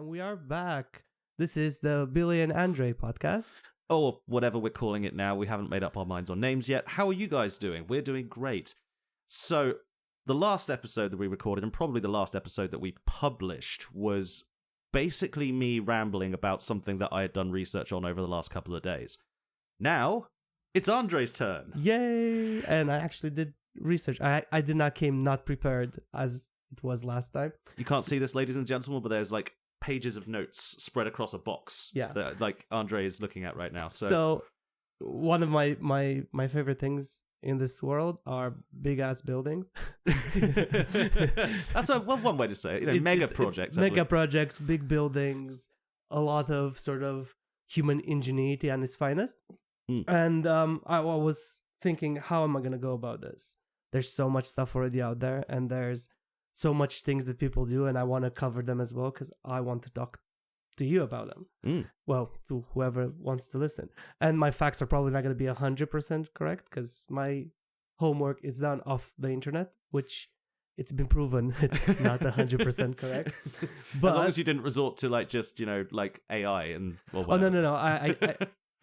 And we are back. This is the Billy and Andre podcast. Or whatever we're calling it now. We haven't made up our minds on names yet. How are you guys doing? We're doing great. So, the last episode that we recorded, and probably the last episode that we published, was basically me rambling about something that I had done research on over the last couple of days. Now, it's Andre's turn. Yay! And I actually did research. I did not came not prepared as it was last time. You can't see this, ladies and gentlemen, but there's like pages of notes spread across a box that like Andre is looking at right now. So one of my favorite things in this world are big ass buildings. That's one way to say it. Mega projects. Mega projects, big buildings, a lot of sort of human ingenuity at its finest. And I was thinking, how am I going to go about this? There's so much stuff already out there, and there's so much things that people do, and I want to cover them as well because I want to talk to you about them. Well, to whoever wants to listen. And my facts are probably not going to be 100% correct because my homework is done off the internet, which it's been proven it's not 100% correct. But as long as you didn't resort to like just like AI and no. I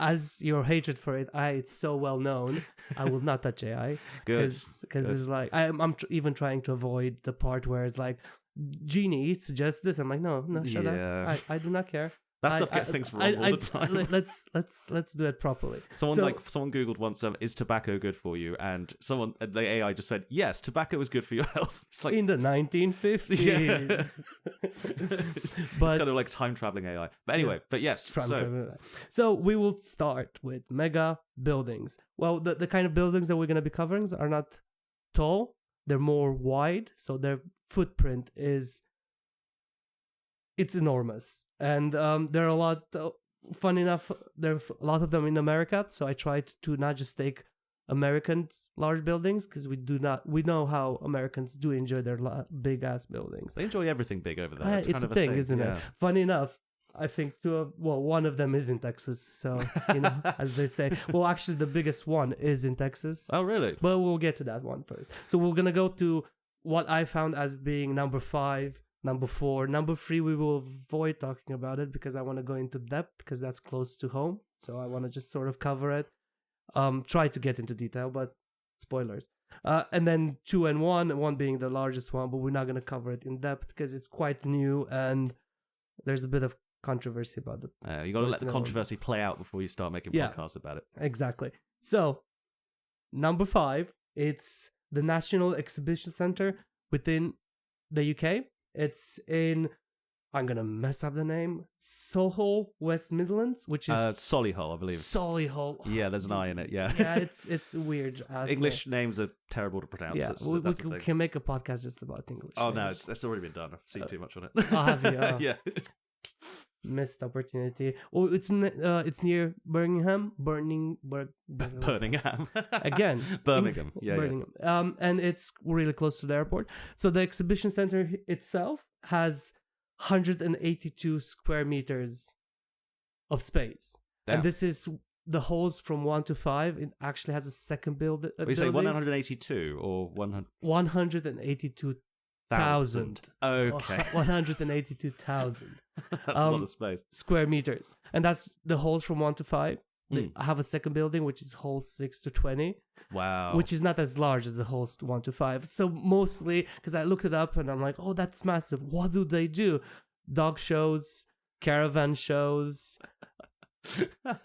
as your hatred for it, it's so well known. I will not touch AI because it's like I'm even trying to avoid the part where it's like Genie suggests this. I'm like, no, shut up. I do not care. That stuff gets things wrong all the time. Let's do it properly. Someone Googled once, is tobacco good for you? And the AI just said, yes, tobacco is good for your health. It's like in the 1950s. Yeah. It's kind of like time traveling AI. But anyway, yes. So we will start with mega buildings. Well, the kind of buildings that we're going to be covering are not tall. They're more wide. So their footprint it's enormous. And there are a lot, fun enough, there are a lot of them in America. So I tried to not just take American large buildings because we know how Americans do enjoy their big ass buildings. They enjoy everything big over there. It's a thing, isn't it? Funny enough, I think one of them is in Texas. So, as they say. Well, actually, the biggest one is in Texas. Oh, really? But we'll get to that one first. So we're going to go to what I found as being number 5. Number 4. Number 3, we will avoid talking about it because I want to go into depth because that's close to home. So I want to just sort of cover it. Try to get into detail, but spoilers. And then 2 and 1 being the largest one, but we're not going to cover it in depth because it's quite new and there's a bit of controversy about it. You got to let the controversy play out before you start making podcasts about it. Exactly. So, number 5, it's the National Exhibition Centre within the UK. It's in, I'm going to mess up the name, Solihull, West Midlands, which is... Solihull, I believe. Solihull. Yeah, there's an I in it, yeah. Yeah, it's weird. English names are terrible to pronounce. Yeah, we can make a podcast just about English names. No, that's already been done. I've seen too much on it. Oh, have you? Oh. Yeah. Missed opportunity. Oh, it's near Birmingham. Birmingham. Again. Birmingham. Birmingham. And it's really close to the airport. So the exhibition center itself has 182 square meters of space. Damn. And this is the halls from 1 to 5. It actually has a second building. You say 182 or 100? 182,000. Okay. 182,000. That's a lot of space. Square meters. And that's the halls from 1 to 5. I have a second building, which is halls 6 to 20. Wow. Which is not as large as the halls 1 to 5. So mostly, because I looked it up and I'm like, oh, that's massive. What do they do? Dog shows, caravan shows,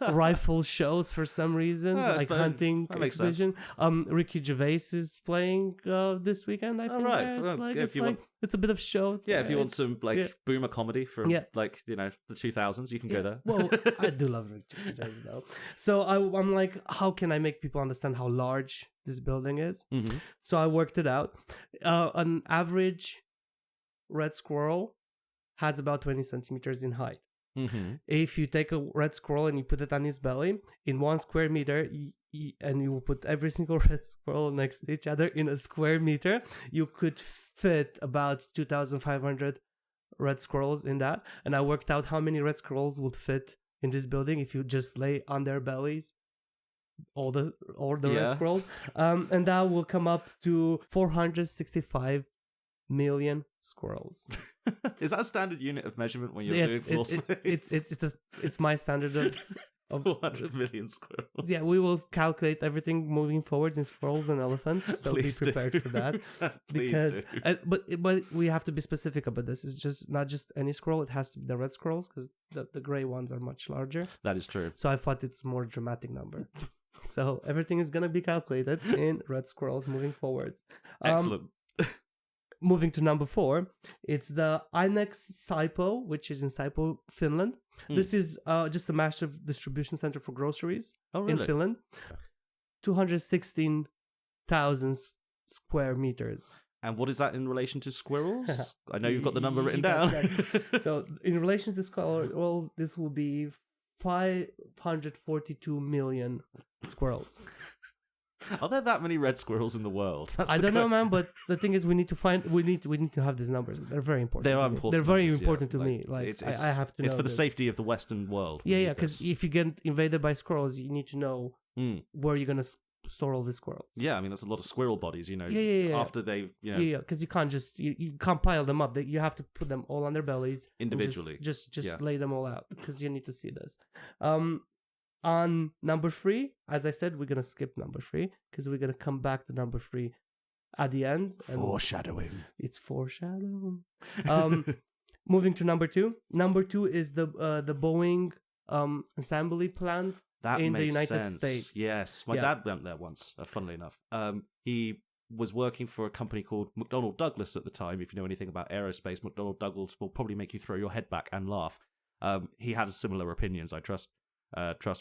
rifle shows for some reason, like hunting exhibition. Ricky Gervais is playing this weekend, I think. Right. It's a bit of show. Yeah, if you want some boomer comedy from the 2000s, you can go there. Well, I do love Ricky Gervais though. So I'm like, how can I make people understand how large this building is? Mm-hmm. So I worked it out. An average red squirrel has about 20 centimeters in height. Mm-hmm. If you take a red squirrel and you put it on his belly in 1 square meter, and you put every single red squirrel next to each other in a square meter, you could fit about 2,500 red squirrels in that. And I worked out how many red squirrels would fit in this building if you just lay on their bellies, all the red squirrels. And that will come up to 465 million squirrels. Is that a standard unit of measurement when you're Yes, doing floor space? it's my standard of 400 million squirrels. Yeah, we will calculate everything moving forwards in squirrels and elephants, so Please be prepared for that. Because, but we have to be specific about this. It's just not just any squirrel; it has to be the red squirrels because the gray ones are much larger. That is true. So I thought it's a more dramatic number. So everything is gonna be calculated in red squirrels moving forwards. Excellent. Moving to number 4, it's the Annex Saipo, which is in Saipo, Finland. This is just a massive distribution center for groceries in Finland. 216,000 square meters. And what is that in relation to squirrels? I know you've got the number written down. So in relation to squirrels, this will be 542 million squirrels. Are there that many red squirrels in the world? I don't know, man. But the thing is, we need to have these numbers. They're very important. They are important. They're very numbers, important to like, me. Like I have to know. It's for the this. safety of the Western world. Yeah. Because if you get invaded by squirrels, you need to know where you're gonna store all the squirrels. Yeah, I mean that's a lot of squirrel bodies. Yeah. After they, because you can't just you can't pile them up. You have to put them all on their bellies individually. Just lay them all out because you need to see this. On number 3, as I said, we're gonna skip number 3 because we're gonna come back to number 3 at the end. Foreshadowing. It's foreshadowing. Moving to number 2. Number 2 is the Boeing assembly plant in the United States. Yes, my dad went there once. Funnily enough, he was working for a company called McDonnell Douglas at the time. If you know anything about aerospace, McDonnell Douglas will probably make you throw your head back and laugh. He had similar opinions. I trust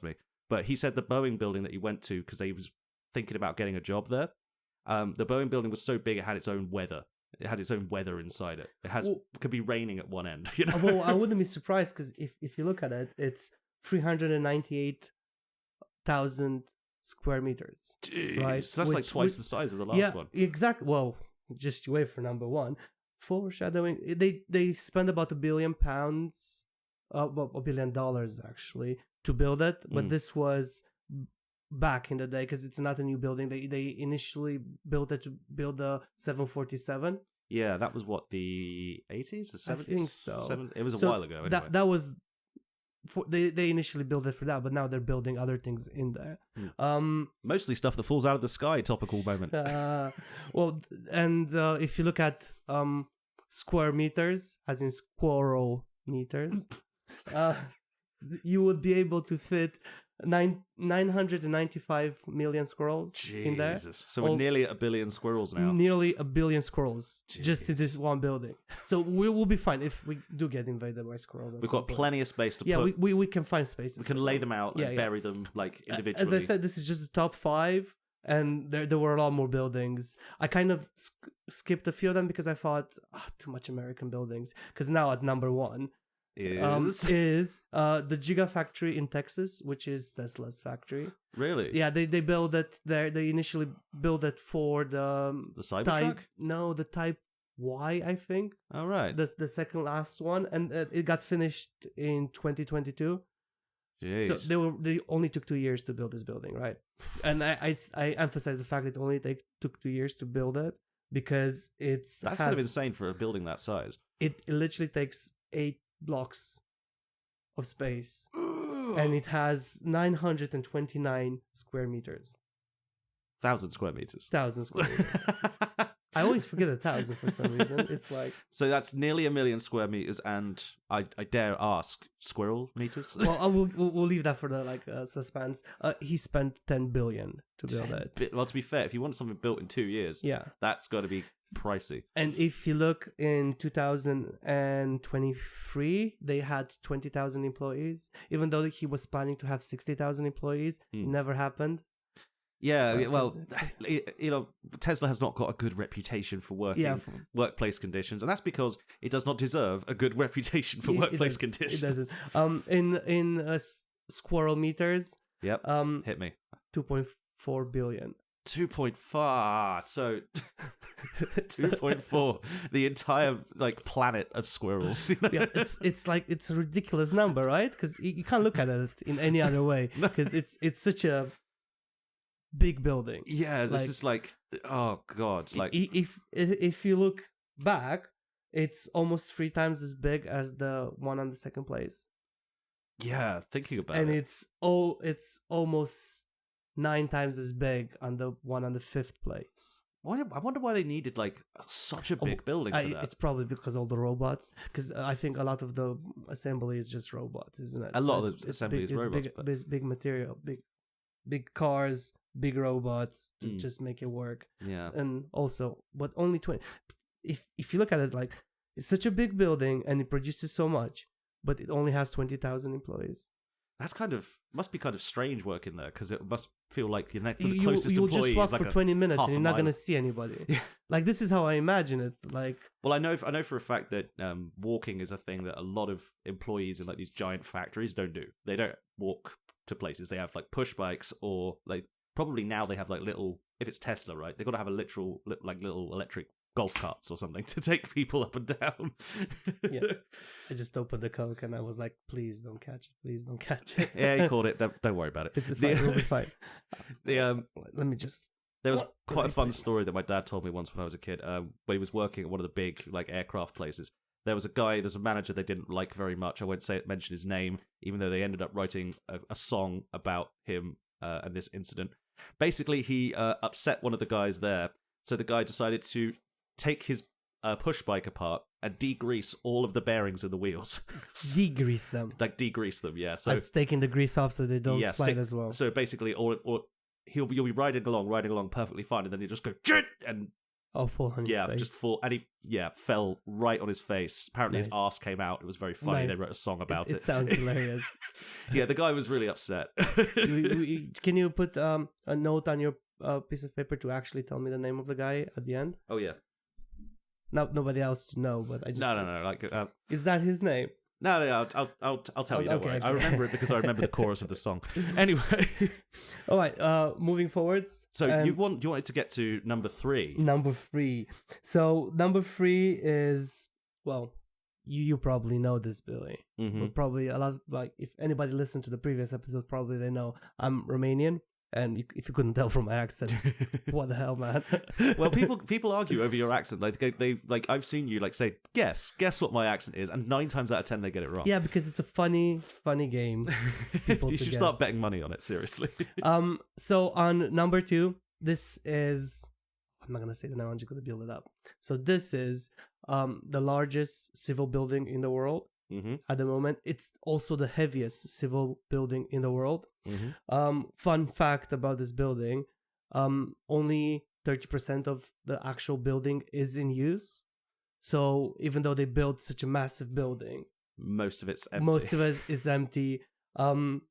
me. But he said the Boeing building that he went to, because he was thinking about getting a job there, the Boeing building was so big it had its own weather. It had its own weather inside it. Could be raining at one end. Well, I wouldn't be surprised because if you look at it, it's 398,000 square meters. Jeez, right? So that's like twice the size of the last one. Yeah, exactly. Well, just wait for number 1. Foreshadowing. They spend about £1 billion, $1 billion actually, to build it, but this was back in the day because it's not a new building. They initially built it to build the 747. Yeah, that was what, the 80s, the 70s? I think so. It was a while ago. Anyway. That was they initially built it for that, but now they're building other things in there. Mostly stuff that falls out of the sky. Topical moment. Well, and if you look at square meters, as in squirrel meters. You would be able to fit 995 million squirrels in there. So we're nearly at 1 billion squirrels now. Nearly 1 billion squirrels just in this one building. So we will be fine if we do get invaded by squirrels. We've got plenty of space to put. Yeah, we can find spaces. We can lay them out and bury them like individually. As I said, this is just the top 5. And there were a lot more buildings. I kind of skipped a few of them because I thought, too much American buildings. Because now at number 1, is the gigafactory in Texas, which is Tesla's factory. Really? Yeah, they built it there. They initially built it for the Cybertruck? The Type Y, I think. All right. The second last one, and it got finished in 2022. Jeez. So they only took 2 years to build this building, right? And I emphasize the fact that it only took 2 years to build it because that's kind of insane for a building that size. It literally takes 8 blocks of space, and it has 929 square meters. 1,000 square meters. 1,000 square meters. I always forget 1,000 for some reason. It's like so that's nearly 1 million square meters, and I dare ask, squirrel meters. Well, we'll leave that for the suspense. He spent 10 billion to build it. Well, to be fair, if you want something built in 2 years, that's got to be pricey. And if you look in 2023, they had 20,000 employees. Even though he was planning to have 60,000 employees, it never happened. Yeah, well, Tesla has not got a good reputation for workplace conditions, and that's because it does not deserve a good reputation for workplace conditions. It doesn't. In squirrel meters. Yep. Hit me. 2.4 billion. 2.4. So 2.4. The entire planet of squirrels. Yeah, it's a ridiculous number, right? Because you can't look at it in any other way. Because it's such a big building. Yeah, this is oh god. If you look back, it's almost 3 times as big as the one on the second place. Yeah, thinking about and it. And it's almost 9 times as big on the one on the 5th place. I wonder why they needed like such a big building for that. It's probably because all the robots. Because I think a lot of the assembly is just robots, isn't it? A lot of the assembly is robots. It's big material, big cars, big robots to just make it work. Yeah. And also, but only 20. If you look at it, like, it's such a big building and it produces so much, but it only has 20,000 employees. That's must be kind of strange working there, because it must feel like the closest employee you'll just walk like for 20 minutes and you're not going to mile. see anybody. Yeah. Like, this is how I imagine it. Like, well, I know for a fact that walking is a thing that a lot of employees in like these giant factories don't do. They don't walk to places. They have like push bikes, or like probably now they have like little, if it's Tesla, right? They've got to have a little electric golf carts or something to take people up and down. Yeah. I just opened the Coke and I was like, please don't catch it. Please don't catch it. Yeah, he called it. Don't worry about it. It's fine. It'll be fine. Let me just... There was quite a fun story that my dad told me once when I was a kid. When he was working at one of the big like aircraft places, there's a manager they didn't like very much. I won't mention his name, even though they ended up writing a song about him and this incident. Basically, he upset one of the guys there, so the guy decided to take his push bike apart and degrease all of the bearings in the wheels. Degrease them. Like degrease them, yeah. So as taking the grease off so they don't slide as well. So basically, you'll be riding along perfectly fine, and then you just go and fall on his face. Just fall, and he fell right on his face. Apparently, his arse came out. It was very funny. Nice. They wrote a song about it. It sounds hilarious. Yeah, the guy was really upset. Can you put a note on your piece of paper to actually tell me the name of the guy at the end? Oh yeah. Nobody else to know, but I just no. Like, is that his name? No. I'll tell you. Don't worry. Okay. I remember it because I remember the chorus of the song. Anyway. All right. Moving forwards. So you wanted to get to number 3. Number 3. So number 3 is, well, you probably know this, Billy. Mm-hmm. But probably a lot. Like, if anybody listened to the previous episode, probably they know I'm Romanian. And if you couldn't tell from my accent, what the hell, man? Well, people argue over your accent. Like they I've seen you like say, guess what my accent is, and 9 times out of 10 they get it wrong. Yeah, because it's a funny game. You should start betting money on it, seriously. So on number 2, this is, I'm not gonna say the name. I'm just gonna build it up. So this is the largest civil building in the world. Mm-hmm. At the moment, it's also the heaviest civil building in the world. Mm-hmm. Fun fact about this building: only 30% of the actual building is in use. So even though they built such a massive building, most of it's empty. Most of it is empty. Well,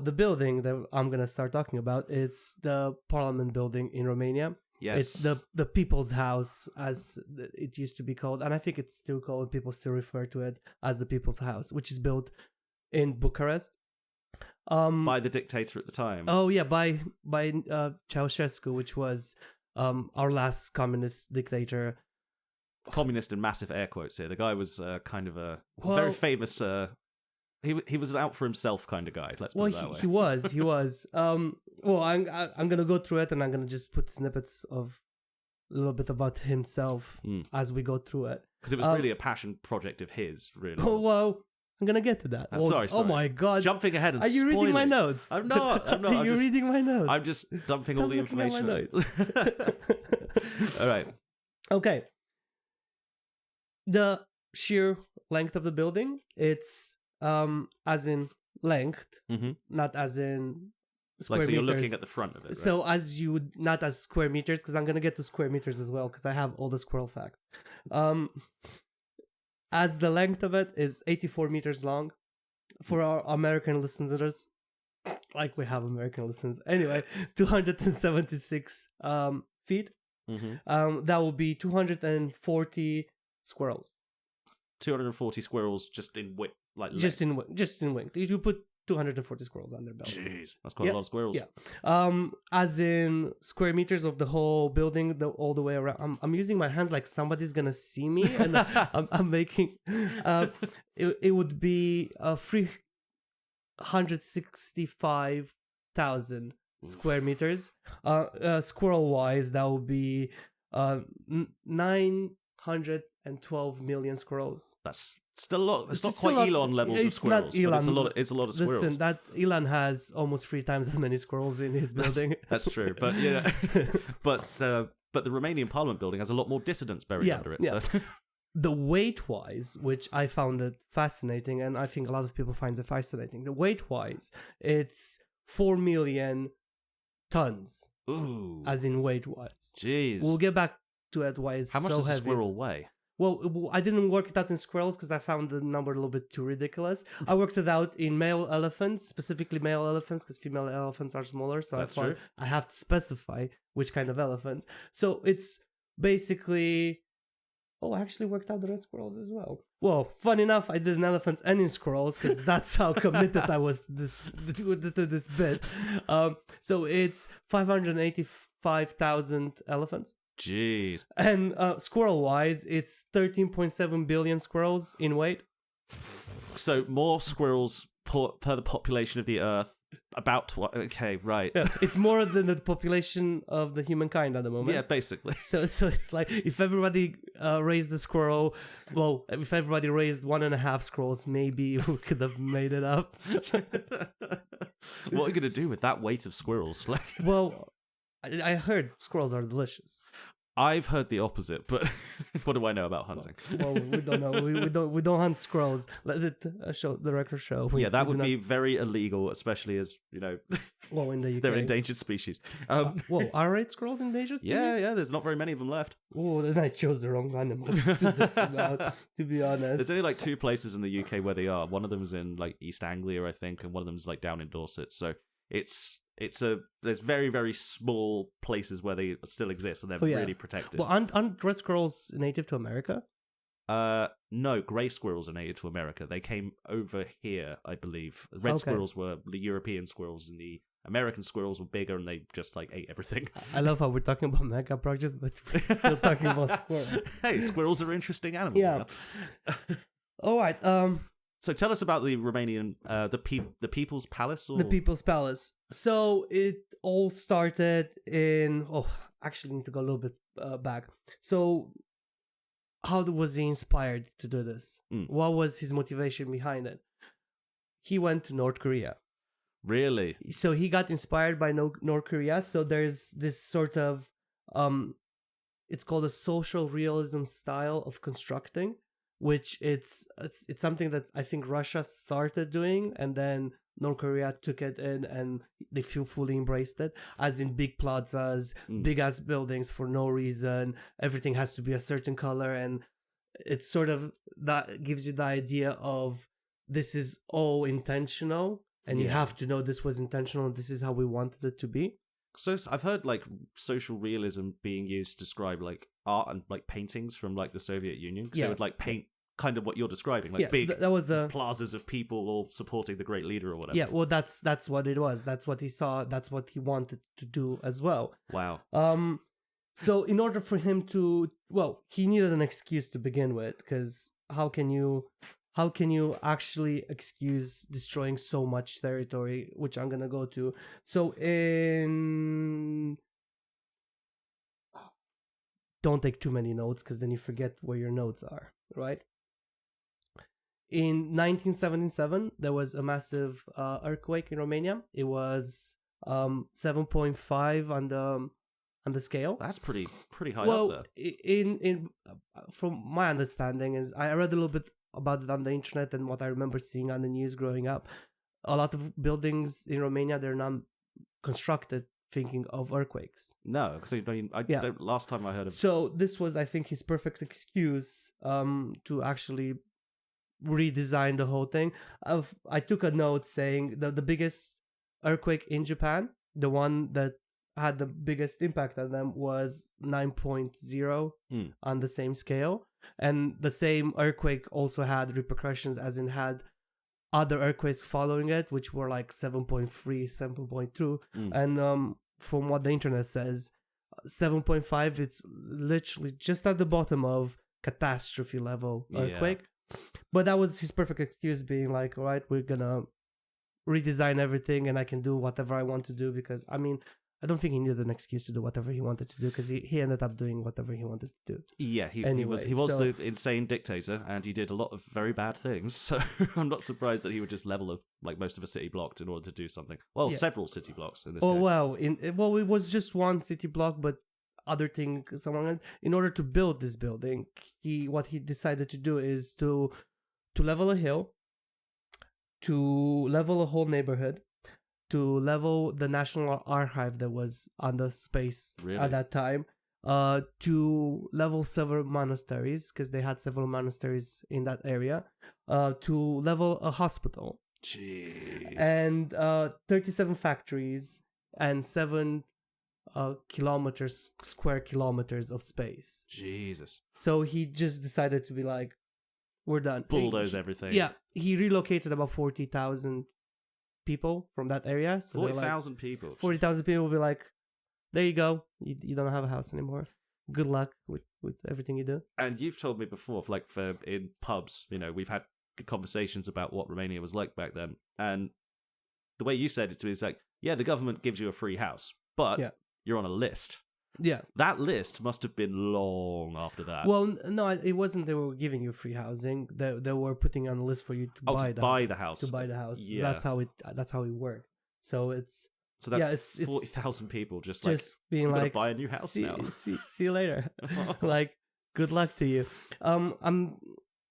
the building that I'm gonna start talking about, it's the Parliament building in Romania. Yes. It's the People's House, as it used to be called, and I think it's still called, people still refer to it as the People's House, which is built in Bucharest. By the dictator at the time. Oh, yeah, by Ceausescu, which was our last communist dictator. Communist in massive air quotes here. The guy was kind of a very famous... He was an out for himself kind of guy. Let's put it that way. He was. Well, I'm gonna go through it, and I'm gonna just put snippets of a little bit about himself as we go through it, because it was really a passion project of his. Really. Oh well, I'm gonna get to that. Sorry. Oh my God! Jumping ahead and are you reading my notes? I'm not. Are you reading my notes? I'm just dumping all the information. At my notes. All right. Okay. The sheer length of the building, it's as in length, not as in square meters. So you're looking at the front of it, right? So as you would, not as square meters, because I'm going to get to square meters as well, because I have all the squirrel facts. As the length of it is 84 meters long. For our American listeners, like we have American listeners. Anyway, 276 feet. That will be 240 squirrels. 240 squirrels just in width, like just in width. You put 240 squirrels on their belts. Jeez, that's quite a lot of squirrels. Yeah. As in square meters of the whole building, all the way around. I'm using my hands like somebody's gonna see me, and I'm making. It would be 365,000 square meters. Squirrel wise, that would be 912 million squirrels. That's still a lot. It's not still quite a lot. Elon levels It's of squirrels, not but it's a Elon. lot. It's a lot of squirrels. Listen, that Elon has almost 3 times as many squirrels in his building. That's true, but but the Romanian Parliament building has a lot more dissidents buried under it. Yeah. So. The weight-wise, which I found it fascinating, and I think a lot of people find it fascinating. The weight-wise, it's 4 million tons. Ooh, as in weight-wise. Jeez. We'll get back to it. Why it's How much so does heavy. a squirrel weigh? Well, I didn't work it out in squirrels because I found the number a little bit too ridiculous. I worked it out in male elephants, specifically male elephants, because female elephants are smaller. So That's I thought true. I have to specify which kind of elephants. So it's basically... Oh, I actually worked out the red squirrels as well. Well, fun enough, I did in elephants and in squirrels because that's how committed I was to this bit. So it's 585,000 elephants. Jeez. And squirrel-wise, it's 13.7 billion squirrels in weight. So more squirrels per the population of the Earth. Okay, right. Yeah, it's more than the population of the humankind at the moment. Yeah, basically. So it's like if everybody raised a squirrel, well, if everybody raised 1.5 squirrels, maybe we could have made it up. What are you going to do with that weight of squirrels? Well, I heard squirrels are delicious. I've heard the opposite, but what do I know about hunting? Well, we don't know. We don't hunt squirrels. Let it show the record show. That would be very illegal, especially as well, in the UK. they're endangered species. Well, are squirrels endangered species? Yeah. There's not very many of them left. Oh, then I chose the wrong animal to do this about. To be honest, there's only like 2 places in the UK where they are. One of them is in like East Anglia, I think, and one of them is like down in Dorset. So there's very, very small places where they still exist and they're really protected. Well, aren't red squirrels native to America? No, grey squirrels are native to America. They came over here, I believe. Red squirrels were the European squirrels, and the American squirrels were bigger, and they just like ate everything. I love how we're talking about mega projects, but we're still talking about squirrels. Hey, squirrels are interesting animals. Yeah. All right. So tell us about the Romanian, the People's Palace? Or... The People's Palace. So it all started in... Oh, actually need to go a little bit back. So how was he inspired to do this? What was his motivation behind it? He went to North Korea. Really? So he got inspired by North Korea. So there's this sort of... it's called a social realism style of constructing, which it's something that I think Russia started doing, and then North Korea took it in and they fully embraced it, as in big plazas, big ass buildings for no reason. Everything has to be a certain color, and it's sort of that gives you the idea of this is all intentional, and you have to know this was intentional and this is how we wanted it to be. So I've heard like social realism being used to describe like art and like paintings from like the Soviet Union. So it would like paint kind of what you're describing, like big that was the plazas of people all supporting the great leader or whatever. Yeah, well, that's what it was. That's what he saw. That's what he wanted to do as well. Wow. So in order for him to, well, he needed an excuse to begin with, because how can you actually excuse destroying so much territory, which I'm gonna go to. So don't take too many notes, because then you forget where your notes are, right? In 1977, there was a massive earthquake in Romania. It was 7.5 on the scale. That's pretty high up there. In from my understanding is I read a little bit about it on the internet and what I remember seeing on the news growing up. A lot of buildings in Romania, they're not constructed thinking of earthquakes. No, because last time I heard of. So this was, I think, his perfect excuse to actually redesign the whole thing. I took a note saying that the biggest earthquake in Japan, the one that had the biggest impact on them, was 9.0 on the same scale. And the same earthquake also had repercussions, as in had other earthquakes following it, which were like 7.3, 7.2. And from what the internet says, 7.5, it's literally just at the bottom of catastrophe level earthquake. Yeah. But that was his perfect excuse, being like, all right, we're gonna redesign everything and I can do whatever I want to do, because I mean, I don't think he needed an excuse to do whatever he wanted to do, because he ended up doing whatever he wanted to do. Yeah, he Anyway, was so- the insane dictator, and he did a lot of very bad things. So I'm not surprised that he would just level like most of a city block in order to do something. Well, Yeah. several city blocks in this Oh case. well, it was just one city block, but other thing, someone in order to build this building, what he decided to do is to level a hill, to level a whole neighborhood, to level the National Archive that was on the space Really? at that time, to level several monasteries, because they had several monasteries in that area, to level a hospital, Jeez. and 37 factories and 7 square kilometers of space. Jesus. So he just decided to be like, we're done. Bulldoze everything. Yeah, he relocated about 40,000 people from that area. So 40,000 people. 40,000 people will be like, there you go. You don't have a house anymore. Good luck with everything you do. And you've told me before, like in pubs, we've had good conversations about what Romania was like back then. And the way you said it to me is like, yeah, the government gives you a free house, but you're on a list. Yeah. That list must have been long after that. Well, no, it wasn't they were giving you free housing. They were putting on a list for you to buy the house. To buy the house. Yeah. That's how it worked. So that's 40,000 people just being like, like, buy a new house now. See you later. Like, good luck to you. I'm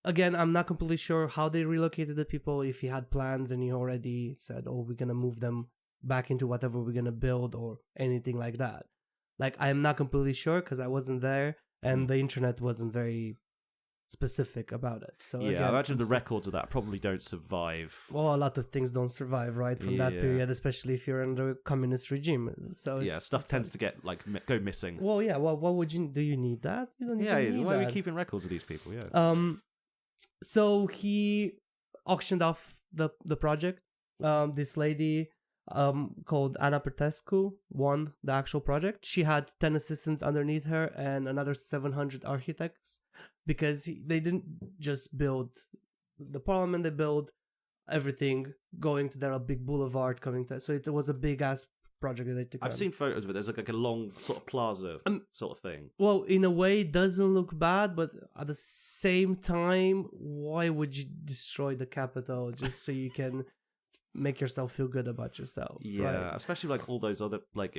not completely sure how they relocated the people, if he had plans and he already said, oh, we're going to move them back into whatever we're going to build or anything like that. Like, I'm not completely sure because I wasn't there and the internet wasn't very specific about it. So I imagine the records of that probably don't survive. Well, a lot of things don't survive, right, from that period, especially if you're under a communist regime. So stuff tends to get go missing. Well, yeah. Well, what would you do? You need that? You don't need that. Why are we keeping records of these people? Yeah. So he auctioned off the project. This lady called Anna Petescu won the actual project. She had 10 assistants underneath her and another 700 architects, because they didn't just build the parliament, they built everything going to there, a big boulevard coming to, so it was a big ass project that they took. I've seen photos of it. There's like a long sort of plaza sort of thing. Well, in a way it doesn't look bad, but at the same time, why would you destroy the capital just so you can make yourself feel good about yourself? Right? Especially like all those other like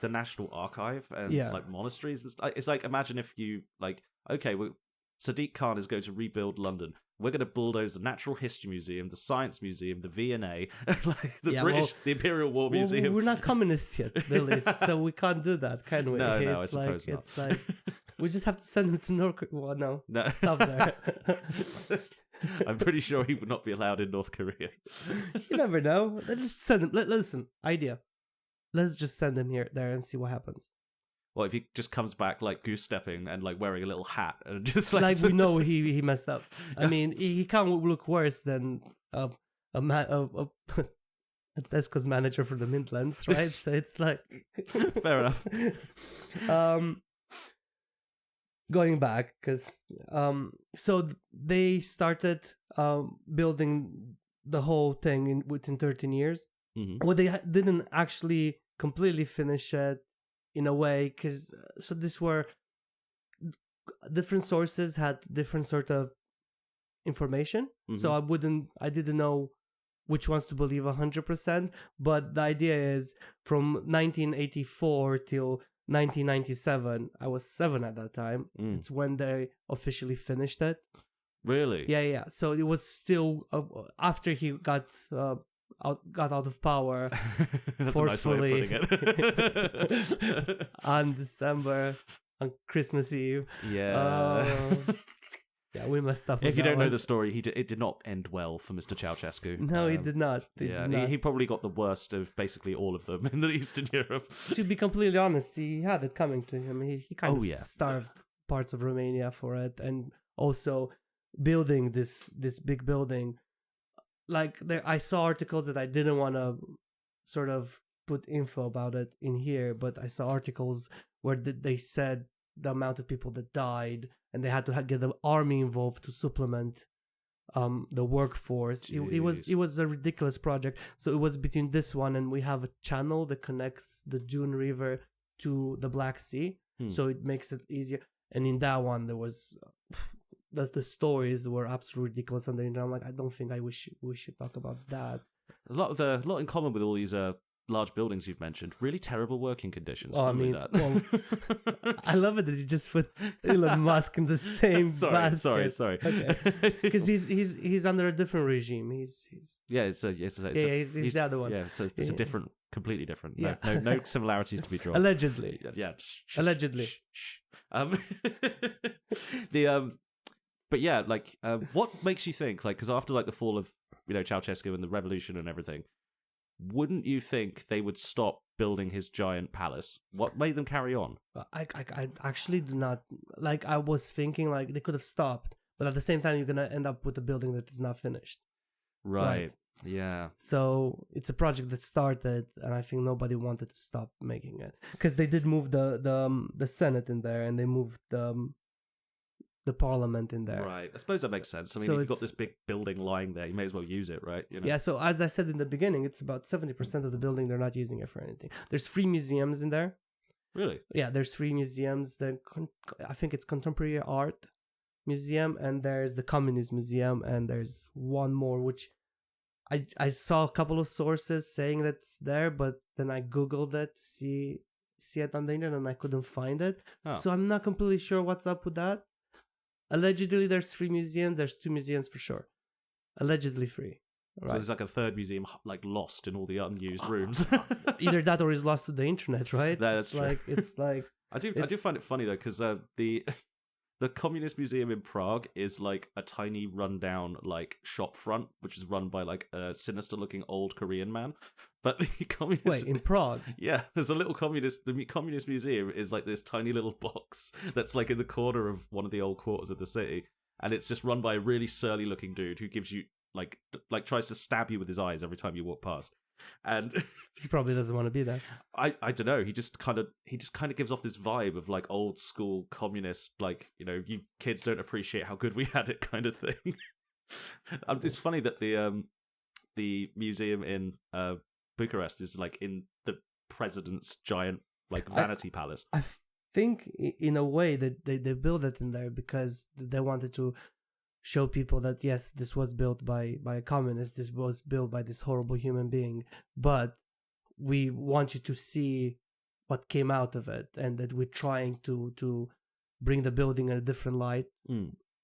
the National Archive and like monasteries. It's like, imagine if you like, okay, Sadiq Khan is going to rebuild London. We're going to bulldoze the Natural History Museum, the Science Museum, the V&A, like the Imperial War Museum. We're not communist yet, Billy, so we can't do that, can we? No, I suppose not. It's like we just have to send him to North Korea. Well, no, stop there. I'm pretty sure he would not be allowed in North Korea. You never know. Let's just send him. Listen, idea. Let's just send him there and see what happens. Well, if he just comes back like goose stepping and like wearing a little hat and just like we know he messed up. I mean, he can't look worse than a Tesco's manager for the Midlands, right? So it's like fair enough. Going back, because so they started building the whole thing within 13 years. Mm-hmm. Well, they didn't actually completely finish it in a way, because so these were different sources had different sort of information. Mm-hmm. So I didn't know which ones to believe 100%. But the idea is from 1984 till 1997, I was 7 at that time. It's when they officially finished it. Really? Yeah. So it was still after he got out of power forcefully. That's a nice way of putting it. On December, on Christmas Eve. Yeah. Yeah, we messed up. If you don't know the story, it did not end well for Mr. Ceausescu. No, he did not. He probably got the worst of basically all of them in the Eastern Europe. To be completely honest, he had it coming to him. He kind of starved parts of Romania for it, and also building this big building. Like I saw articles that I didn't want to sort of put info about it in here, but I saw articles where they said the amount of people that died, and they had to get the army involved to supplement the workforce. It was a ridiculous project. So it was between this one, and we have a channel that connects the Dune River to the Black Sea, so it makes it easier. And in that one, there was the stories were absolutely ridiculous on the internet. I'm like, I don't think we should talk about that. A lot in common with all these large buildings you've mentioned. Really terrible working conditions. Oh, I mean, well, I love it that you just put Elon Musk in the same basket. Sorry. Okay, because he's under a different regime. He's he's the other one. Yeah, so it's a different, completely different. Yeah. No similarities to be drawn. Allegedly. Yeah. Allegedly. But yeah, like, what makes you think, like, because after like the fall of Ceausescu and the revolution and everything, wouldn't you think they would stop building his giant palace? What made them carry on? I actually do not. Like, I was thinking like they could have stopped, but at the same time you're gonna end up with a building that is not finished. Right. Yeah. So it's a project that started, and I think nobody wanted to stop making it, because they did move the Senate in there, and they moved the parliament in there. Right. I suppose that makes sense. I mean, so if you've got this big building lying there, you may as well use it, right? Yeah, so as I said in the beginning, it's about 70% of the building, they're not using it for anything. There's 3 museums in there. Really? Yeah, there's 3 museums. I think it's Contemporary Art Museum, and there's the Communist Museum, and there's one more, which I saw a couple of sources saying that's there, but then I Googled it to see it on the internet, and I couldn't find it. Oh. So I'm not completely sure what's up with that. Allegedly, there's 3 museums. There's 2 museums for sure. Allegedly 3. Right. So there's like a third museum, like lost in all the unused rooms. Either that or is lost to the internet, right? That's true. It's like I do find it funny though, because the Communist Museum in Prague is like a tiny rundown like shop front, which is run by like a sinister looking old Korean man. But the communist in Prague? Yeah, there's a little the Communist Museum is like this tiny little box that's like in the corner of one of the old quarters of the city, and it's just run by a really surly looking dude who gives you like tries to stab you with his eyes every time you walk past. And he probably doesn't want to be there. I don't know. He just kind of gives off this vibe of like old school communist, like, you kids don't appreciate how good we had it kind of thing. It's funny that the museum in Bucharest is like in the president's giant like vanity palace. I think in a way that they built it in there because they wanted to show people that yes, this was built by a communist, this was built by this horrible human being, but we want you to see what came out of it, and that we're trying to bring the building in a different light,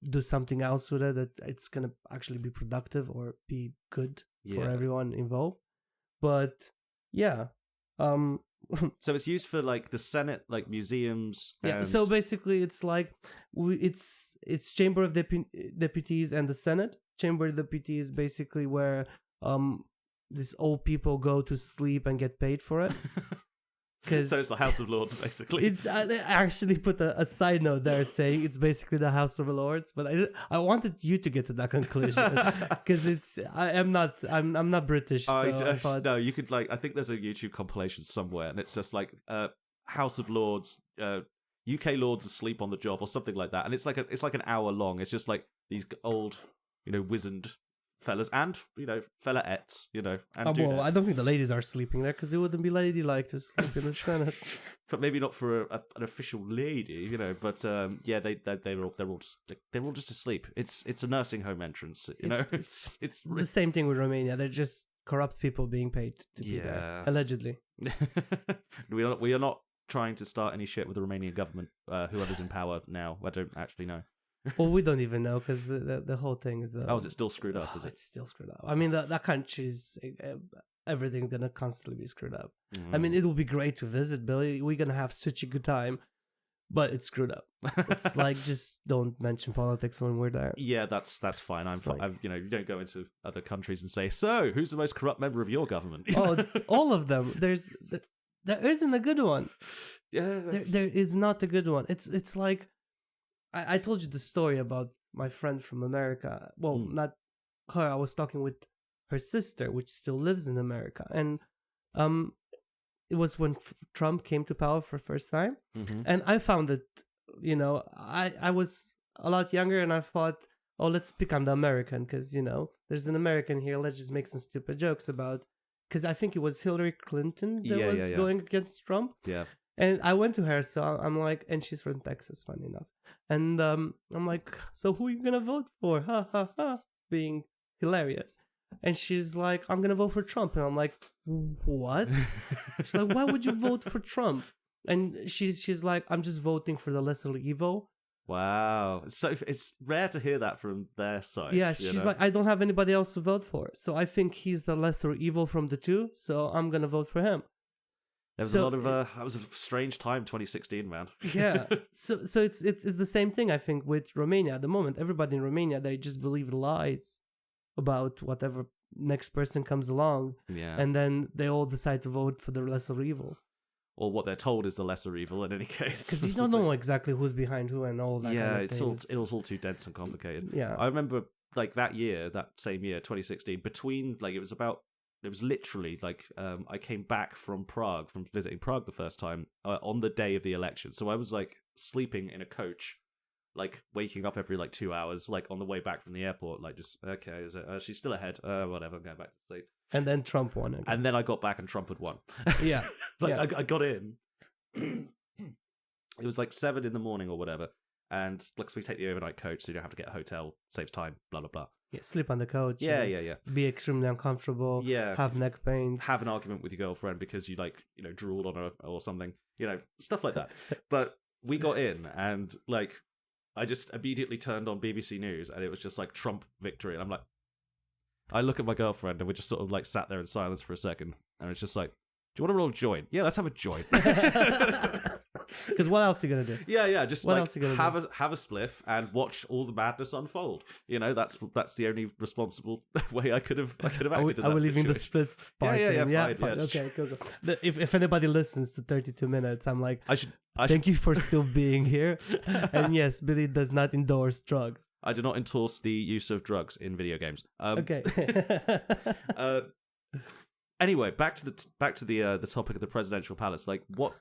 do something else with it, that it's gonna actually be productive or be good for everyone involved. But yeah, so it's used for like the Senate, like museums. Yeah. So basically, it's like it's Chamber of Deputies and the Senate. Chamber of Deputies is basically where these old people go to sleep and get paid for it. So it's the House of Lords, basically. It's I actually put a side note there saying it's basically the House of Lords, but I wanted you to get to that conclusion because I'm not British. So no, you could I think there's a YouTube compilation somewhere, and it's just like House of Lords, UK Lords asleep on the job or something like that, and it's like an hour long. It's just like these old, wizened fellas and fellaettes, and well, I don't think the ladies are sleeping there because it wouldn't be ladylike to sleep in the Senate. But maybe not for an official lady, but yeah, they're all just asleep. It's a nursing home entrance, It's the same thing with Romania. They're just corrupt people being paid to be there, allegedly. We are not trying to start any shit with the Romanian government. Whoever's in power now, I don't actually know. Well, we don't even know because the whole thing is. Is it still screwed up? Is it? It's still screwed up. I mean, that country's everything's gonna constantly be screwed up. I mean, it will be great to visit, Billy. We're gonna have such a good time, but it's screwed up. It's like just don't mention politics when we're there. Yeah, that's fine. You don't go into other countries and say, so who's the most corrupt member of your government? All of them. There isn't a good one. Yeah, there is not a good one. It's like. I told you the story about my friend from America. Well, not her. I was talking with her sister, which still lives in America. And it was when Trump came to power for the first time. Mm-hmm. And I found it, I was a lot younger and I thought, oh, let's pick on the American because, there's an American here. Let's just make some stupid jokes about, because I think it was Hillary Clinton that was going against Trump. Yeah. And I went to her, so I'm like, and she's from Texas, funny enough. And I'm like, so who are you going to vote for? Ha, ha, ha. Being hilarious. And she's like, I'm going to vote for Trump. And I'm like, what? She's like, why would you vote for Trump? And she's like, I'm just voting for the lesser evil. Wow. So it's rare to hear that from their side. Yeah, she's like, I don't have anybody else to vote for. So I think he's the lesser evil from the two. So I'm going to vote for him. There was a lot of that was a strange time, 2016, man. Yeah. So it's the same thing, I think, with Romania at the moment. Everybody in Romania, they just believe lies about whatever next person comes along. Yeah. And then they all decide to vote for the lesser evil. Or what they're told is the lesser evil in any case. Because you don't know exactly who's behind who and all that. Yeah, kind of it was all too dense and complicated. Yeah. I remember like that same year, 2016, between like it was literally like I came back from visiting Prague the first time on the day of the election. So I was like sleeping in a coach, like waking up every like 2 hours, like on the way back from the airport, like just, okay, she's still ahead, whatever, I'm going back to sleep. And then Trump won again. And then I got back and Trump had won. Yeah. I got in. It was like 7 a.m. or whatever. And like, so we take the overnight coach, so you don't have to get a hotel, saves time, blah, blah, blah. Yeah, sleep on the couch. Yeah. Be extremely uncomfortable. Yeah. Have neck pains. Have an argument with your girlfriend because you like, drooled on her or something. Stuff like that. But we got in and like, I just immediately turned on BBC News and it was just like Trump victory. And I'm like, I look at my girlfriend and we just sort of like sat there in silence for a second. And it's just like, do you want to roll a joint? Yeah, let's have a joint. Because what else are you gonna do? Yeah. Just what like else are you have a spliff and watch all the madness unfold. That's the only responsible way I could have acted in that situation. Are we leaving the split part? Yeah, fine. Yeah. Okay, cool. If anybody listens to 32 minutes, I'm like, I should thank you for still being here. And yes, Billy does not endorse drugs. I do not endorse the use of drugs in video games. Okay. Anyway, back to the topic of the presidential palace. Like, what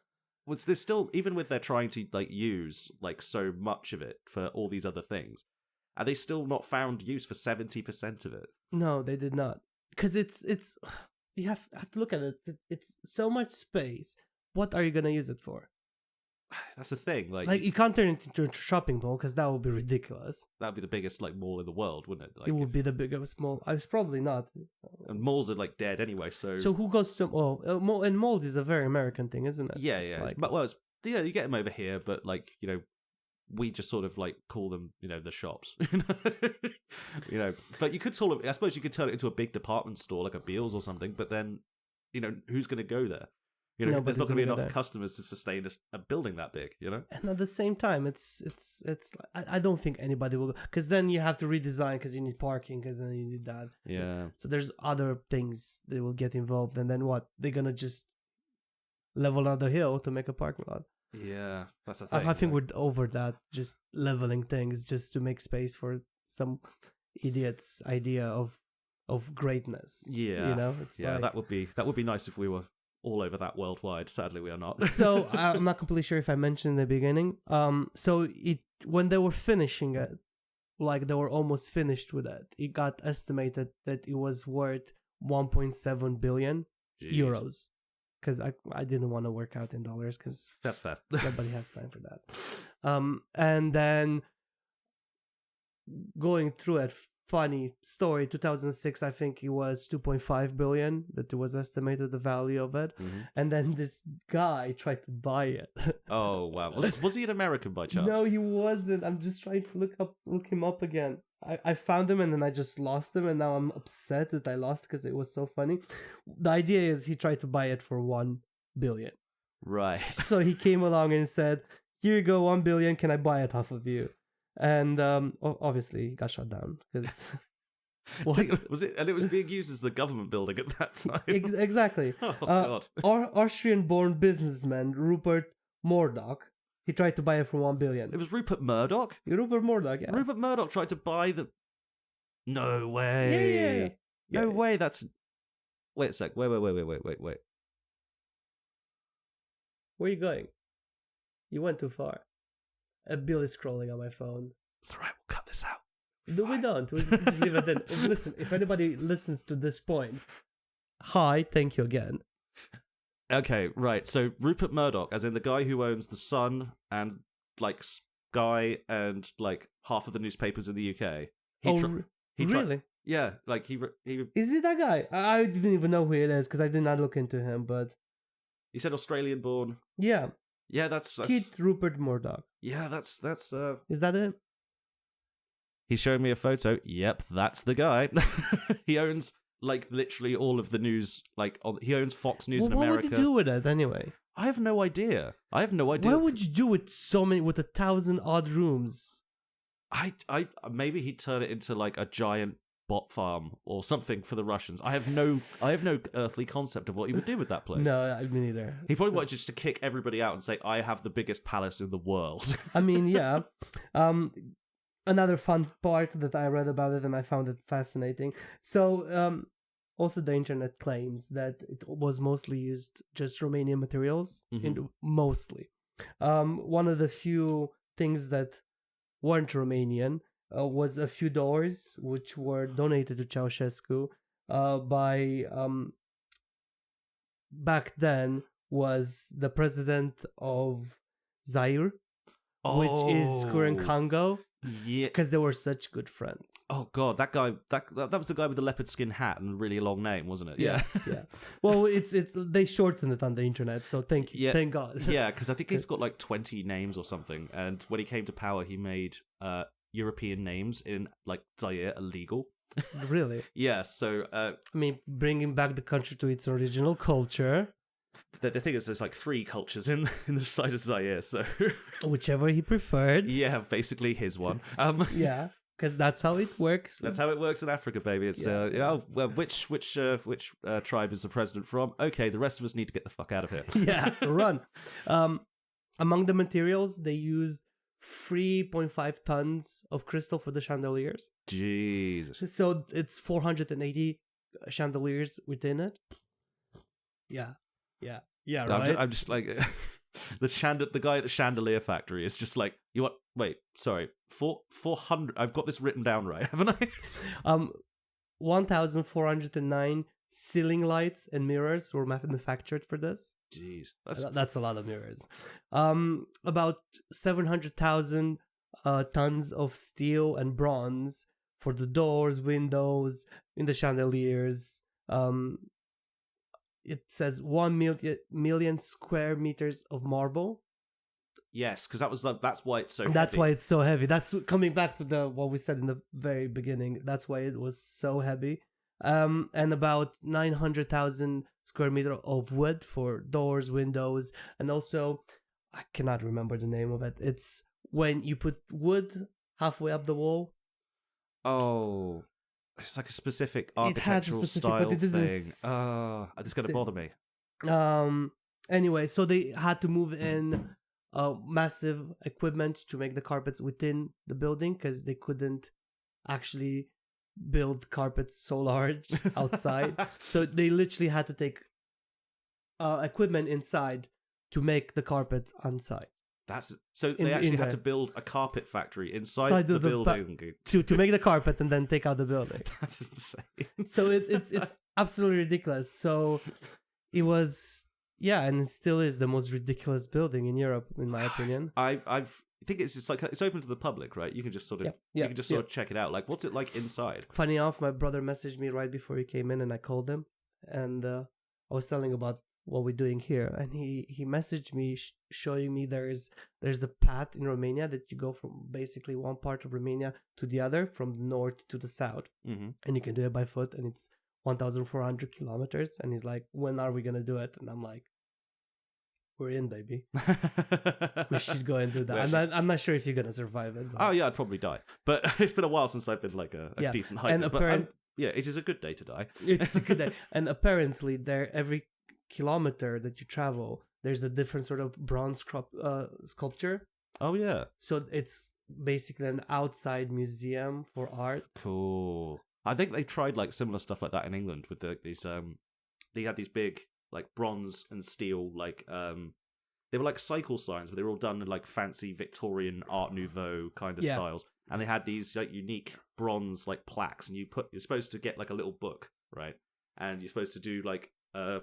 was this still? Even with their trying to like use like so much of it for all these other things, are they still not found use for 70% of it? No, they did not. Because it's you have to look at it. It's so much space. What are you gonna use it for? That's the thing. Like you can't turn it into a shopping mall because that would be ridiculous. That'd be the biggest like mall in the world, wouldn't it? Like, it would be the biggest mall. I was probably not. And malls are like dead anyway. So who goes to mall? And malls is a very American thing, isn't it? Yeah. It's you get them over here, but like we just sort of like call them the shops. But you could I suppose you could turn it into a big department store like a Beals or something. But then who's going to go there? There's not going to be enough customers to sustain a building that big, And at the same time, it's I don't think anybody will, because then you have to redesign because you need parking, because then you need that. Yeah. So there's other things that will get involved, and then what? They're gonna just level another hill to make a parking lot. Yeah, that's the thing. I think we're over that, just leveling things just to make space for some idiot's idea of greatness. Yeah. It's that would be nice if we were all over that worldwide. Sadly, we are not. So I'm not completely sure if I mentioned in the beginning. So when they were finishing it, like they were almost finished with it, it got estimated that it was worth 1.7 billion euros. Because I didn't want to work out in dollars because that's fair. Nobody has time for that. And then going through it. Funny story, 2006 I think it was 2.5 billion that it was estimated the value of it. Mm-hmm. And then this guy tried to buy it. Oh wow. Was he an American by chance? No, he wasn't. I'm just trying to look him up again. I found him and then I just lost him, and now I'm upset that I lost because it was so funny. The idea is he tried to buy it for 1 billion. Right. So he came along and said, here you go, 1 billion, can I buy it off of you? And obviously he got shut down because was it? And it was being used as the government building at that time. Exactly. Oh God. Austrian-born businessman Rupert Murdoch. He tried to buy it for 1 billion. It was Rupert Murdoch. Rupert Murdoch. Yeah. Rupert Murdoch tried to buy the. No way. Yeah. No way. That's. Wait a sec. Wait. Where are you going? You went too far. Bill is scrolling on my phone. It's alright, we'll cut this out. We don't. We just leave it in. Listen, if anybody listens to this point, hi, thank you again. Okay, right. So Rupert Murdoch, as in the guy who owns the Sun and like Sky and like half of the newspapers in the UK. Really? Yeah, like he is it that guy? I didn't even know who it is because I did not look into him. But he said Australian born. Yeah, that's Keith Rupert Murdoch. Yeah, that's. Is that it? He showed me a photo. Yep, that's the guy. He owns like literally all of the news. Like he owns Fox News in America. What would he do with it anyway? I have no idea. What would you do with with 1,000 odd rooms? I maybe he'd turn it into like a giant bot farm or something for the Russians. I have no earthly concept of what he would do with that place. No, me neither. He probably wanted just to kick everybody out and say, "I have the biggest palace in the world." I mean, yeah. Another fun part that I read about it and I found it fascinating. So, also the internet claims that it was mostly used just Romanian materials, mostly. One of the few things that weren't Romanian was a few doors which were donated to Ceausescu by back then was the president of Zaire, which is current Congo. Yeah, because they were such good friends. Oh god, that guy that was the guy with the leopard skin hat and really long name, wasn't it? Yeah. Well, it's they shortened it on the internet, so thank God. Yeah, because I think he's got like 20 names or something, and when he came to power, he made European names in like Zaire illegal. Really? Yeah. So I mean, bringing back the country to its original culture. The thing is, there's like 3 cultures in the side of Zaire, so whichever he preferred. Yeah, basically his one. Yeah, because that's how it works. That's how it works in Africa, baby. It's well, which tribe is the president from? Okay, the rest of us need to get the fuck out of here. Yeah, run. Among the materials, they used 3.5 tons of crystal for the chandeliers. Jesus. So it's 480 chandeliers within it. Yeah, right. I'm just like the guy at the chandelier factory is just like, you what? Wait, sorry, 400. I've got this written down right, haven't I? 1,409 ceiling lights and mirrors were manufactured for this. Jeez, that's a lot of mirrors. About 700,000 tons of steel and bronze for the doors, windows, in the chandeliers. It says 1 million square meters of marble. Yes, because that's why it's so heavy. That's why it's so heavy. That's coming back to what we said in the very beginning. That's why it was so heavy. And about 900,000 square meter of wood for doors, windows, and also, I cannot remember the name of it. It's when you put wood halfway up the wall. Oh, it's like a specific architectural style thing. It's going to bother me. Anyway, so they had to move in massive equipment to make the carpets within the building because they couldn't actually build carpets so large outside. So they literally had to take equipment inside to make the carpets on-site. They actually had to build a carpet factory inside the building to make the carpet and then take out the building. That's insane. So it's absolutely ridiculous. So it was, and it still is the most ridiculous building in Europe, in my opinion. I think it's just like it's open to the public, right? You can just sort of check it out. Like, what's it like inside? Funny enough, my brother messaged me right before he came in, and I called him, and I was telling about what we're doing here, and he messaged me showing me there's a path in Romania that you go from basically one part of Romania to the other, from the north to the south, and you can do it by foot, and it's 1,400 kilometers. And he's like, when are we gonna do it? And I'm like, we're in, baby. We should go and do that. I'm not sure if you're gonna survive it. Oh yeah, I'd probably die, but it's been a while since I've been like a decent hiker. And it is a good day to die. It's a good day. And apparently every kilometer that you travel, there's a different sort of bronze sculpture. Oh yeah. So it's basically an outside museum for art. Cool. I think they tried like similar stuff like that in England with these they had these big like bronze and steel like they were like cycle signs, but they were all done in like fancy Victorian Art Nouveau kind of styles. and they had these like unique bronze like plaques, and you're supposed to get like a little book, right? And you're supposed to do like a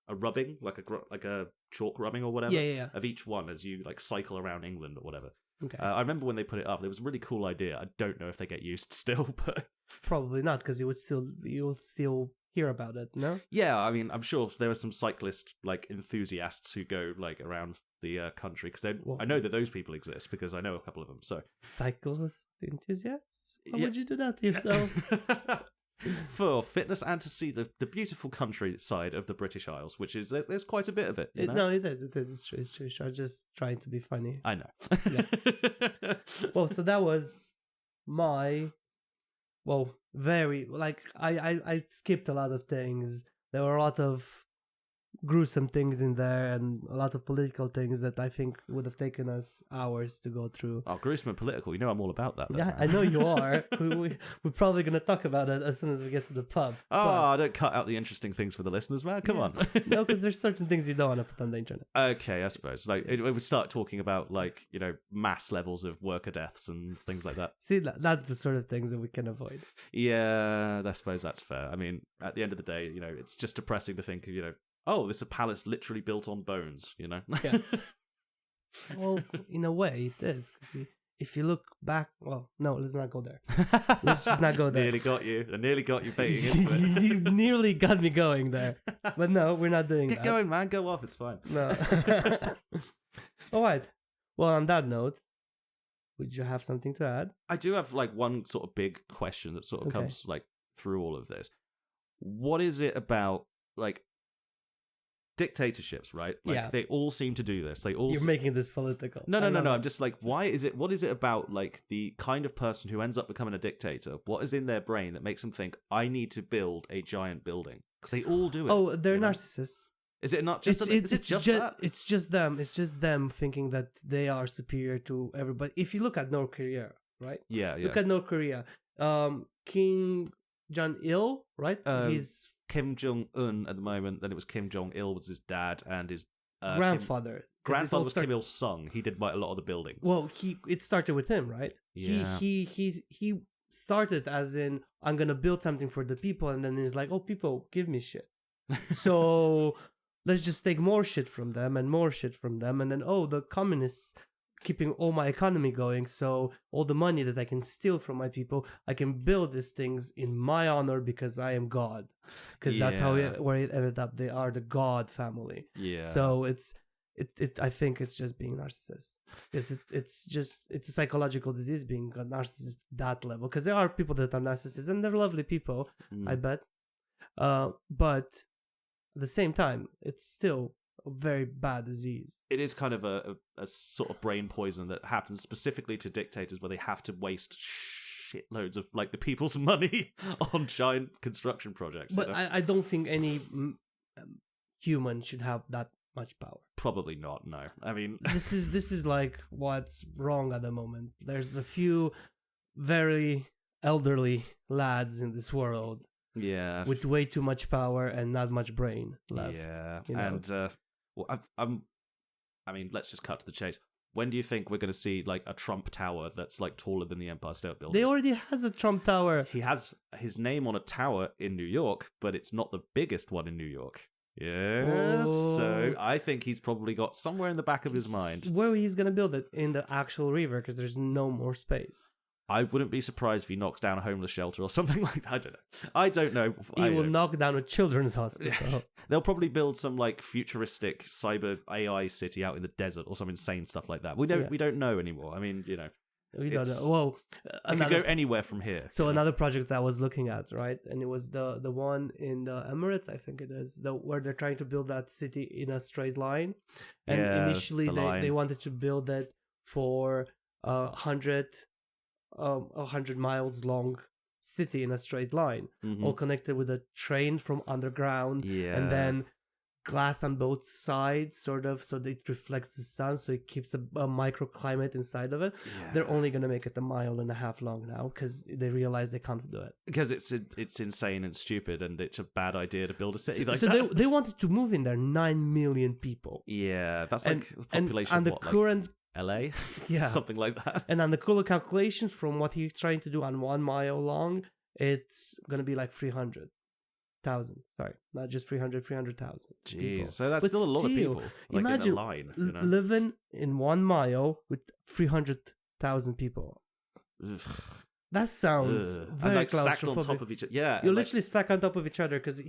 rubbing, like a chalk rubbing or whatever, of each one as you like cycle around England or whatever. Okay. I remember when they put it up, it was a really cool idea. I don't know if they get used still, but probably not, because you would still hear about it, no? Yeah, I mean, I'm sure there are some cyclist like enthusiasts who go like around the country, because I know that those people exist because I know a couple of them. So cyclist enthusiasts? Why would you do that to yourself? For fitness and to see the beautiful countryside of the British Isles, which is there's quite a bit of it. You know? No, it is. It's true. I'm just trying to be funny. I know. Yeah. Well, so that was my very like I skipped a lot of things. There were a lot of gruesome things in there and a lot of political things that I think would have taken us hours to go through. Oh, gruesome and political. You know I'm all about that. Yeah, I know you are. We're probably going to talk about it as soon as we get to the pub. Oh, don't cut out the interesting things for the listeners, man. Come on. No, because there's certain things you don't want to put on the internet. Okay, I suppose. Like, we would start talking about, like, you know, mass levels of worker deaths and things like that. See, that's the sort of things that we can avoid. Yeah, I suppose that's fair. I mean, at the end of the day, you know, it's just depressing to think of, you know, oh, this is a palace literally built on bones, you know? Yeah. Well, in a way, it is. Because if you look back... Well, no, let's not go there. Let's just not go there. Nearly got you. I nearly got you baiting into it. You nearly got me going there. But no, we're not doing that. Get going, man. Go off. It's fine. No. All right. Well, on that note, would you have something to add? I do have, like, one sort of big question that sort of comes, like, through all of this. What is it about, like... dictatorships, right? Like, they all seem to do this. You're making this political. No. I'm just like, what is it about, like, the kind of person who ends up becoming a dictator? What is in their brain that makes them think, I need to build a giant building? Because they all do it. Oh, they're narcissists. Is it not just that? It's just them. It's just them thinking that they are superior to everybody. If you look at North Korea, right? Yeah. Look at North Korea. King Jong-il, right? He's Kim Jong-un at the moment. Then it was Kim Jong-il was his dad, and his grandfather. Grandfather was Kim Il-sung. He did quite a lot of the building. Well, it started with him, right? Yeah. He started as in, I'm gonna build something for the people, and then he's like, oh, people, give me shit. So let's just take more shit from them and more shit from them, and then the communists keeping all my economy going, so all the money that I can steal from my people, I can build these things in my honor because I am God. Because that's where it ended up. They are the God family. Yeah. So I think it's just being narcissist. It's a psychological disease being a narcissist that level. Because there are people that are narcissists and they're lovely people, I bet. But at the same time, it's still a very bad disease. It is kind of a sort of brain poison that happens specifically to dictators, where they have to waste shitloads of like the people's money on giant construction projects. But I don't think any human should have that much power. Probably not. No, I mean this is like what's wrong at the moment. There's a few very elderly lads in this world. Yeah, with way too much power and not much brain left. Yeah, you know? And well, I mean, let's just cut to the chase. When do you think we're going to see like a Trump Tower that's like taller than the Empire State Building? They already has a Trump Tower. He has his name on a tower in New York, but it's not the biggest one in New York. Yes, so I think he's probably got somewhere in the back of his mind where he's going to build it in the actual river because there's no more space. I wouldn't be surprised if he knocks down a homeless shelter or something like that. I don't know. He will knock down a children's hospital. They'll probably build some like futuristic cyber AI city out in the desert or some insane stuff like that. We don't know anymore. I mean, you know. We don't know. Well, it could go anywhere from here. So another project that I was looking at, right? And it was the one in the Emirates, I think it is, where they're trying to build that city in a straight line. And initially they wanted to build it for 100 miles long city in a straight line, all connected with a train from underground, and then glass on both sides, sort of, so that it reflects the sun, so it keeps a microclimate inside of it. They're only going to make it 1.5 miles long now because they realize they can't do it because it's insane and stupid, and it's a bad idea to build a city like that. So they wanted to move in there 9 million people. Yeah, that's like the population and the of what, current LA, Yeah. something like that. And on the cooler calculations from what he's trying to do on 1 mile long, it's gonna be like 300,000. Sorry, not just 300,000. Jeez, so that's But still a lot of still, people. Like imagine in a line, living in 1 mile with 300,000 people. Ugh. That sounds Ugh. very And like stacked on claustrophobic. top of each other. Yeah, You're and, literally stacked on top of each other because if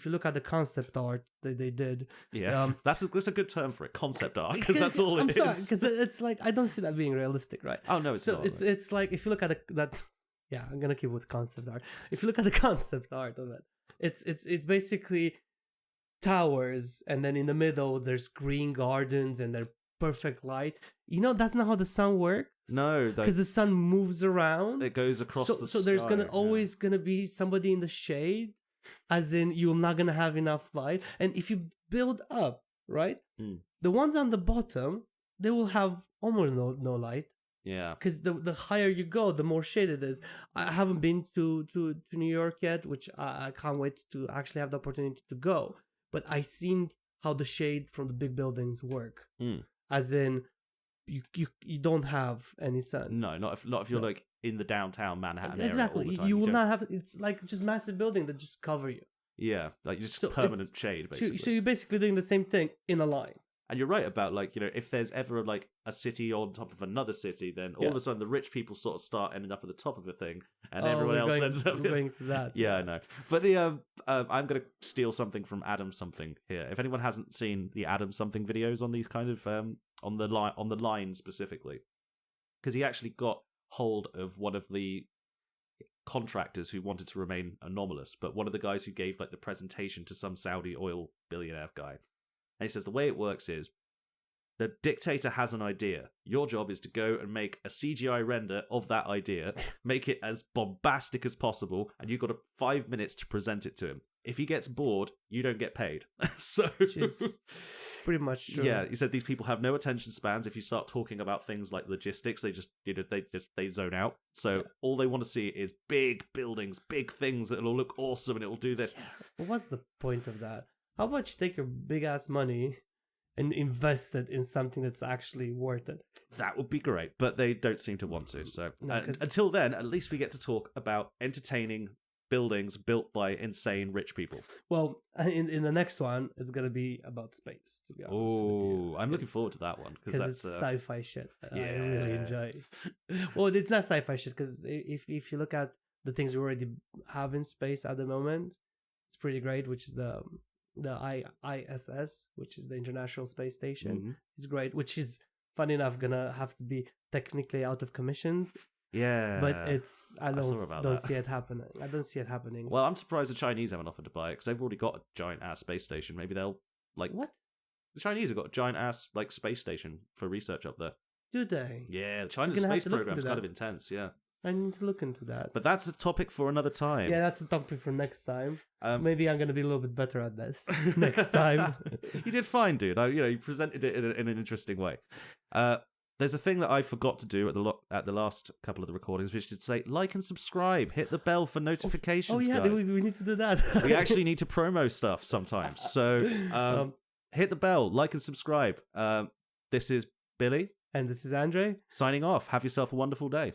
you look at the concept art that they did, yeah, that's a good term for it, concept art, because that's all it I'm is. sorry, because it's like I don't see that being realistic, right? Oh no, it's So not. it's like if you look at that, yeah, I'm gonna keep with concept art. If you look at the concept art of it, it's basically towers, and then in the middle there's green gardens and they're perfect light. That's not how the sun works. No, because the sun moves around. It goes across the sky. So there's always gonna be somebody in the shade, as in you're not gonna have enough light. And if you build up, right, the ones on the bottom, they will have almost no light. Yeah, because the higher you go, the more shade it is. I haven't been to New York yet, which I can't wait to actually have the opportunity to go. But I seen how the shade from the big buildings work. As in, you don't have any sun. No, not if you're like in the downtown Manhattan area exactly. all the time. You will not have. It's like just massive building that just cover you. Yeah, like just permanent shade basically. So you're basically doing the same thing in a line. And you're right about like if there's ever like a city on top of another city, then all of a sudden the rich people sort of start ending up at the top of the thing, and everyone else ends up going to that. Yeah, I know. But the I'm gonna steal something from Adam Something here. If anyone hasn't seen the Adam Something videos on these kind of on the line specifically, because he actually got hold of one of the contractors who wanted to remain anomalous, but one of the guys who gave like the presentation to some Saudi oil billionaire guy. And he says the way it works is the dictator has an idea. Your job is to go and make a CGI render of that idea, make it as bombastic as possible, and you've got 5 minutes to present it to him. If he gets bored, you don't get paid. So, which is pretty much true. Yeah, he said these people have no attention spans. If you start talking about things like logistics, they just they zone out. So all they want to see is big buildings, big things that'll look awesome, and it'll do this. Yeah. Well, what's the point of that? How about you take your big ass money and invest it in something that's actually worth it? That would be great, but they don't seem to want to. So until then, at least we get to talk about entertaining buildings built by insane rich people. Well, in the next one, it's gonna be about space. To be honest with you, I'm looking forward to that one because it's sci-fi shit. Yeah. I really enjoy. Well, it's not sci-fi shit because if you look at the things we already have in space at the moment, it's pretty great. Which is the ISS, which is the International Space Station. Mm-hmm. It's great, which is funny enough gonna have to be technically out of commission. Yeah, but I don't see it happening. I don't see it happening. Well, I'm surprised the Chinese haven't offered to buy it because they've already got a giant ass space station. Maybe they'll like what? The Chinese have got a giant ass like space station for research up there. Do they? Yeah, the China's space program is kind of intense. Yeah. I need to look into that. But that's a topic for another time. Yeah, that's a topic for next time. Maybe I'm going to be a little bit better at this next time. You did fine, dude. You presented it in an interesting way. There's a thing that I forgot to do at the last couple of the recordings, which is to say like and subscribe, hit the bell for notifications. Oh yeah, guys. we need to do that. We actually need to promo stuff sometimes. So hit the bell, like and subscribe. This is Billy. And this is Andre. Signing off. Have yourself a wonderful day.